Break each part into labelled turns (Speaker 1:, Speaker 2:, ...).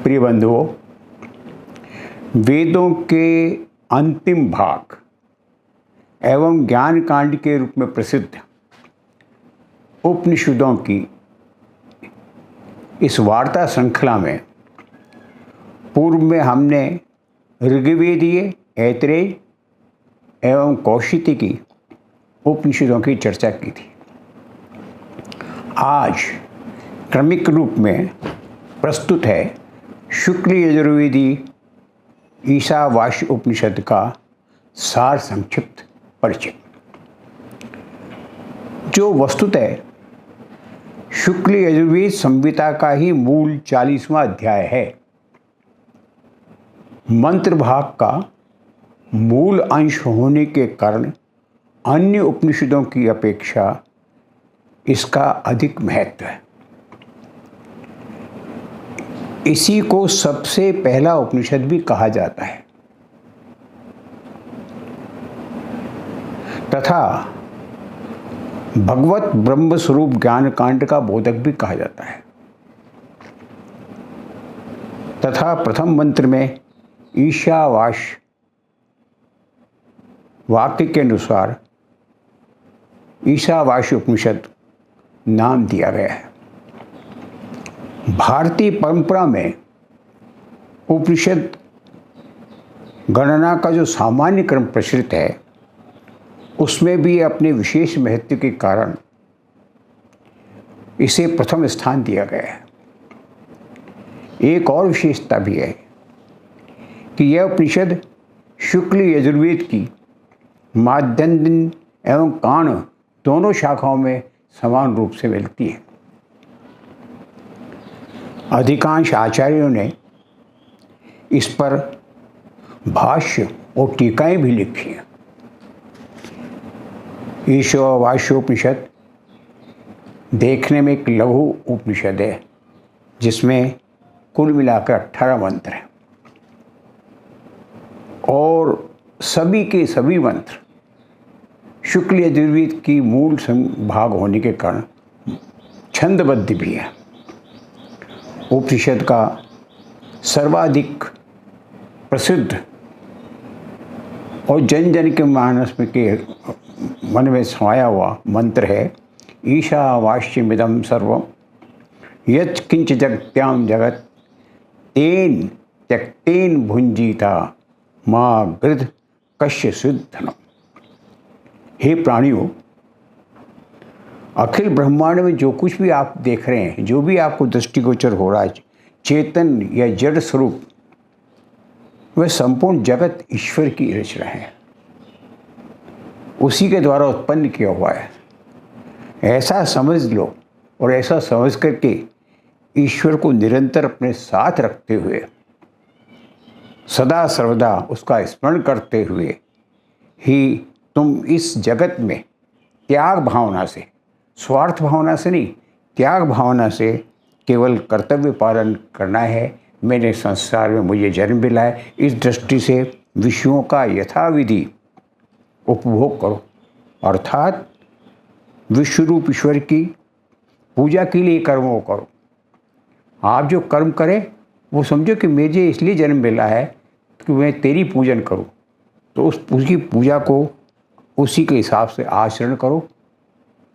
Speaker 1: प्रिय बंधुओं, वेदों के अंतिम भाग एवं ज्ञान कांड के रूप में प्रसिद्ध उपनिषदों की इस वार्ता श्रृंखला में पूर्व में हमने ऋग्वेदीय, ऐतरेय एवं कौशिकी उपनिषदों की चर्चा की थी। आज क्रमिक रूप में प्रस्तुत है शुक्ल यजुर्वेदी ईशावास्य उपनिषद का सार संक्षिप्त परिचय, जो वस्तुतः शुक्ल यजुर्वेद संहिता का ही मूल 40वां अध्याय है। मंत्र भाग का मूल अंश होने के कारण अन्य उपनिषदों की अपेक्षा इसका अधिक महत्व है। इसी को सबसे पहला उपनिषद भी कहा जाता है तथा भगवत ब्रह्म स्वरूप ज्ञान कांड का बोधक भी कहा जाता है तथा प्रथम मंत्र में ईशावास्य वाक्य के अनुसार ईशावास्य उपनिषद नाम दिया गया है। भारतीय परंपरा में उपनिषद गणना का जो सामान्य क्रम प्रचलित है, उसमें भी अपने विशेष महत्व के कारण इसे प्रथम स्थान दिया गया है। एक और विशेषता भी है कि यह उपनिषद शुक्ल यजुर्वेद की माध्यन्दिन एवं काण दोनों शाखाओं में समान रूप से मिलती है। अधिकांश आचार्यों ने इस पर भाष्य और टीकाएं भी लिखी हैं। ईशावास्योपनिषद देखने में एक लघु उपनिषद है जिसमें कुल मिलाकर 18 मंत्र हैं और सभी के सभी मंत्र शुक्ल यजुर्वेद की मूल भाग होने के कारण छंदबद्ध भी है। उपनिषद का सर्वाधिक प्रसिद्ध और जन जन के मानस में के मन में समाया हुआ मंत्र है ईशावास्यमिदं सर्वं यत् किंच जगत्यां जगत् तेन त्यक्तेन भुंजीता मां गृध कश्य सिद्धनम्। हे प्राणियों, अखिल ब्रह्मांड में जो कुछ भी आप देख रहे हैं, जो भी आपको दृष्टिगोचर हो रहा है, चेतन या जड़ स्वरूप, वह संपूर्ण जगत ईश्वर की रचना है, उसी के द्वारा उत्पन्न किया हुआ है। ऐसा समझ लो और ऐसा समझ करके ईश्वर को निरंतर अपने साथ रखते हुए, सदा सर्वदा उसका स्मरण करते हुए ही तुम इस जगत में त्याग भावना से, स्वार्थ भावना से नहीं, त्याग भावना से केवल कर्तव्य पालन करना है। मैंने संसार में मुझे जन्म मिला है, इस दृष्टि से विषयों का यथाविधि उपभोग करो, अर्थात विश्वरूप ईश्वर की पूजा के लिए कर्मों करो। आप जो कर्म करें वो समझो कि मुझे इसलिए जन्म मिला है कि मैं तेरी पूजन करूं, तो उसकी पूजा को उसी के हिसाब से आचरण करो।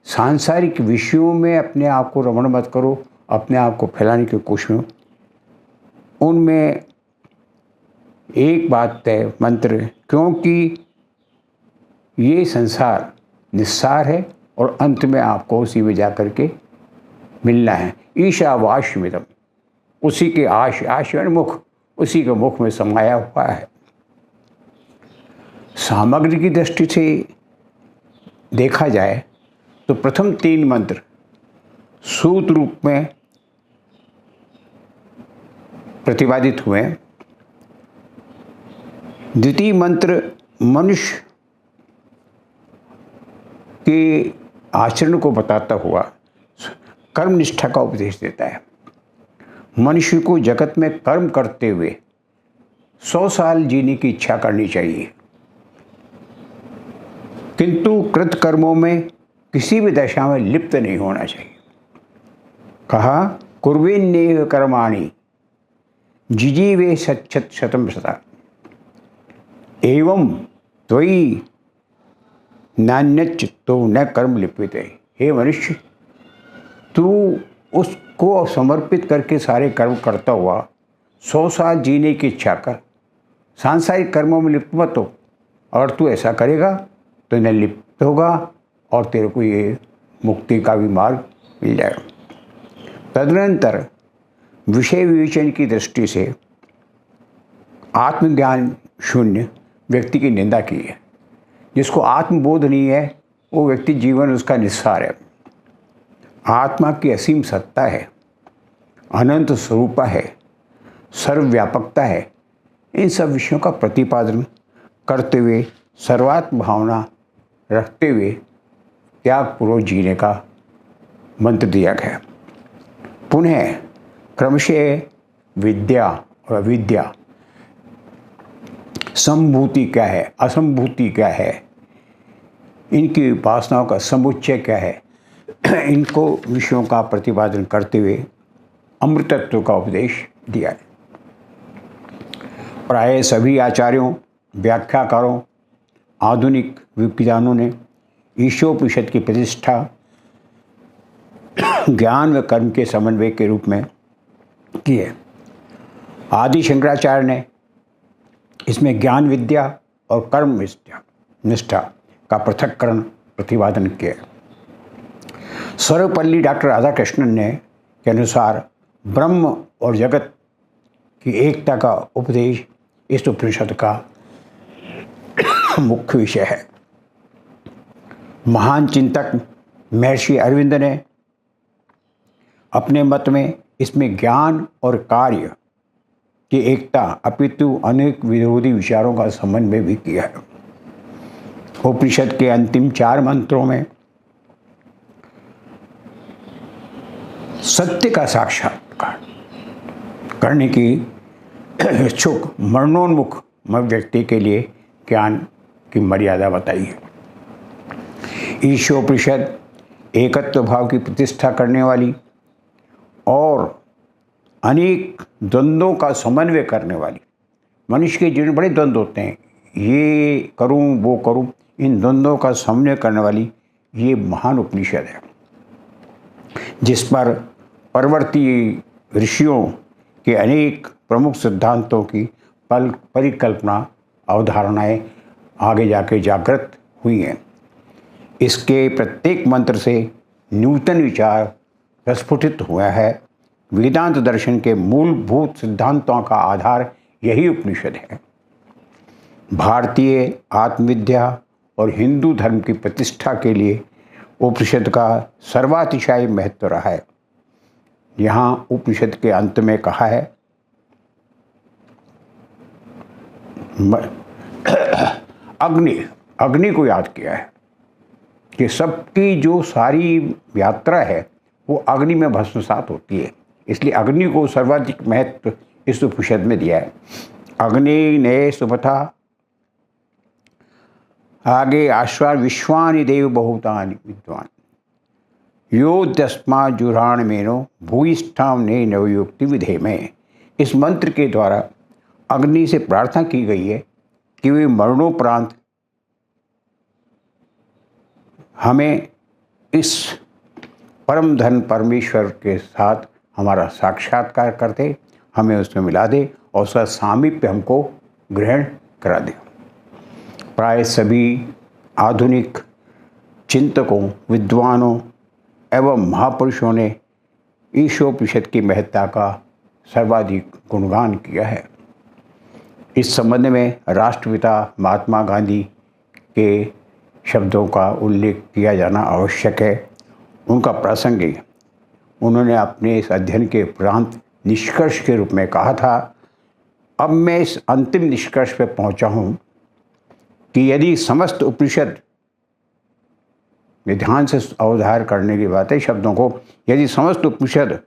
Speaker 1: सांसारिक विषयों में अपने आप को रमण मत करो, अपने आप को फैलाने की कोशिश में। उनमें एक बात है मंत्र, क्योंकि ये संसार निस्सार है और अंत में आपको उसी में जा कर के मिलना है। ईशावास्यमिदं, उसी के आश मुख, उसी के मुख में समाया हुआ है। सामग्री की दृष्टि से देखा जाए तो प्रथम 3 मंत्र सूत रूप में प्रतिपादित हुए। द्वितीय मंत्र मनुष्य के आचरण को बताता हुआ कर्म निष्ठा का उपदेश देता है। मनुष्य को जगत में कर्म करते हुए 100 साल जीने की इच्छा करनी चाहिए, किंतु कृत कर्मों में किसी भी दशा में लिप्त नहीं होना चाहिए। कहा कुर्वेन्नेह कर्माणि जिजीवे सच्छत शतम शता एवं त्वयि नान्यच्चित्तो न कर्म लिप्यते। हे मनुष्य, तू उसको समर्पित करके सारे कर्म करता हुआ 100 साल जीने की इच्छा कर, सांसारिक कर्मों में लिप्त मत हो। अगर तू ऐसा करेगा तो न लिप्त होगा और तेरे को ये मुक्ति का भी मार्ग मिल जाएगा। तदनंतर विषय विवेचन की दृष्टि से आत्मज्ञान शून्य व्यक्ति की निंदा की है। जिसको आत्मबोध नहीं है वो व्यक्ति जीवन उसका निस्सार है। आत्मा की असीम सत्ता है, अनंत स्वरूपा है, सर्वव्यापकता है। इन सब विषयों का प्रतिपादन करते हुए सर्वात्म भावना रखते हुए त्यागपूर्वक जीने का मंत्र दिया गया। पुनः क्रमशः विद्या और अविद्या, संभूति क्या है, असंभूति क्या है, इनकी उपासनाओं का समुच्चय क्या है, इनको विषयों का प्रतिपादन करते हुए अमृतत्व का उपदेश दिया है। प्राय सभी आचार्यों, व्याख्याकारों, आधुनिक विद्वानों ने ईशोपनिषद की प्रतिष्ठा ज्ञान व कर्म के समन्वय के रूप में की है। आदि शंकराचार्य ने इसमें ज्ञान विद्या और कर्म निष्ठा का पृथक्करण प्रतिपादन किया। सर्वपल्ली डॉक्टर राधाकृष्णन ने के अनुसार ब्रह्म और जगत की एकता का उपदेश इस उपनिषद का मुख्य विषय है। महान चिंतक महर्षि अरविंद ने अपने मत में इसमें ज्ञान और कार्य की एकता अपितु अनेक विरोधी विचारों का समन्वय भी किया है। उपनिषद के अंतिम 4 मंत्रों में सत्य का साक्षात्कार करने की इच्छुक मरणोन्मुख व्यक्ति के लिए ज्ञान की मर्यादा बताई है। ईशोपनिषद एकत्व भाव की प्रतिष्ठा करने वाली और अनेक द्वंद्वों का समन्वय करने वाली, मनुष्य के जीवन में बड़े द्वंद्व होते हैं, ये करूं वो करूं, इन द्वंद्वों का समन्वय करने वाली ये महान उपनिषद है, जिस पर परवर्ती ऋषियों के अनेक प्रमुख सिद्धांतों की परिकल्पना अवधारणाएं आगे जाके जागृत हुई हैं। इसके प्रत्येक मंत्र से नूतन विचार प्रस्फुटित हुआ है। वेदांत दर्शन के मूलभूत सिद्धांतों का आधार यही उपनिषद है। भारतीय आत्मविद्या और हिंदू धर्म की प्रतिष्ठा के लिए उपनिषद का सर्वातिशय महत्व रहा है। यहाँ उपनिषद के अंत में कहा है, अग्नि को याद किया है कि सबकी जो सारी यात्रा है वो अग्नि में भस्मसात होती है, इसलिए अग्नि को सर्वाधिक महत्व इस उपनिषद में दिया है। अग्नि ने सुपथा आगे आश्वान विश्वानि देव बहुतानि विद्वान यो दस्मा जुराण मेनो भूयिष्ठाम ने नवयुक्ति विधे में। इस मंत्र के द्वारा अग्नि से प्रार्थना की गई है कि वे मरणोपरांत हमें इस परम धन परमेश्वर के साथ हमारा साक्षात्कार कर दे, हमें उसमें मिला दे और उसका सामीप्य हमको ग्रहण करा दे। प्राय सभी आधुनिक चिंतकों, विद्वानों एवं महापुरुषों ने ईशोपनिषद की महत्ता का सर्वाधिक गुणगान किया है। इस संबंध में राष्ट्रपिता महात्मा गांधी के शब्दों का उल्लेख किया जाना आवश्यक है। उनका प्रसंग है, उन्होंने अपने इस अध्ययन के उपरांत निष्कर्ष के रूप में कहा था, अब मैं इस अंतिम निष्कर्ष पर पहुंचा हूं कि यदि समस्त उपनिषद में ध्यान से अवधार करने की बात है शब्दों को, यदि समस्त उपनिषद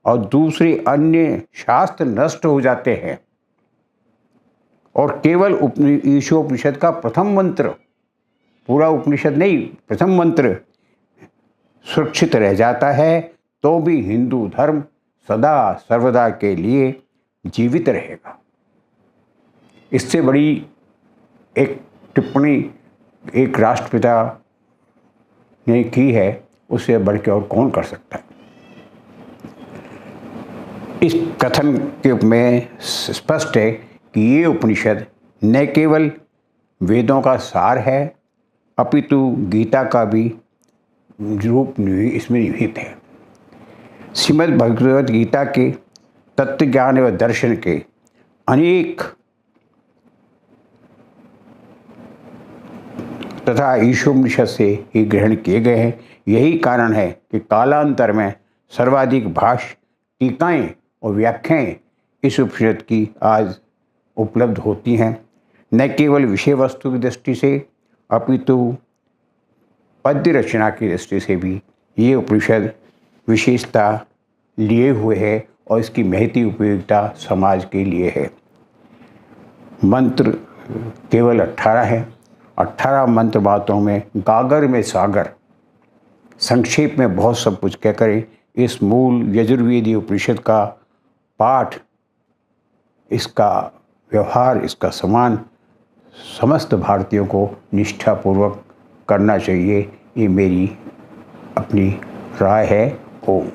Speaker 1: और दूसरे अन्य शास्त्र नष्ट हो जाते हैं और केवल ईशोपनिषद का प्रथम मंत्र, पूरा उपनिषद नहीं, प्रथम मंत्र सुरक्षित रह जाता है, तो भी हिंदू धर्म सदा सर्वदा के लिए जीवित रहेगा। इससे बड़ी एक टिप्पणी एक राष्ट्रपिता ने की है, उससे बढ़ के और कौन कर सकता है। इस कथन के में स्पष्ट है कि ये उपनिषद न केवल वेदों का सार है, अपितु गीता का भी रूप इसमें निहित है। श्रीमद् भगवद गीता के तत्व ज्ञान एवं दर्शन के अनेक तथा ईशोपनिषद से ही ग्रहण किए गए हैं। यही कारण है कि कालांतर में सर्वाधिक भाष्य, टीकाएँ और व्याख्याएँ इस उपनिषद की आज उपलब्ध होती हैं। न केवल विषय वस्तु की दृष्टि से अपितु पद्य रचना की दृष्टि से भी ये उपनिषद विशेषता लिए हुए है और इसकी महती उपयोगिता समाज के लिए है। मंत्र केवल 18 है। 18 मंत्र बातों में गागर में सागर, संक्षेप में बहुत सब कुछ कहकर इस मूल यजुर्वेदीय उपनिषद का पाठ, इसका व्यवहार, इसका सम्मान समस्त भारतीयों को निष्ठापूर्वक करना चाहिए। ये मेरी अपनी राय है। ओम।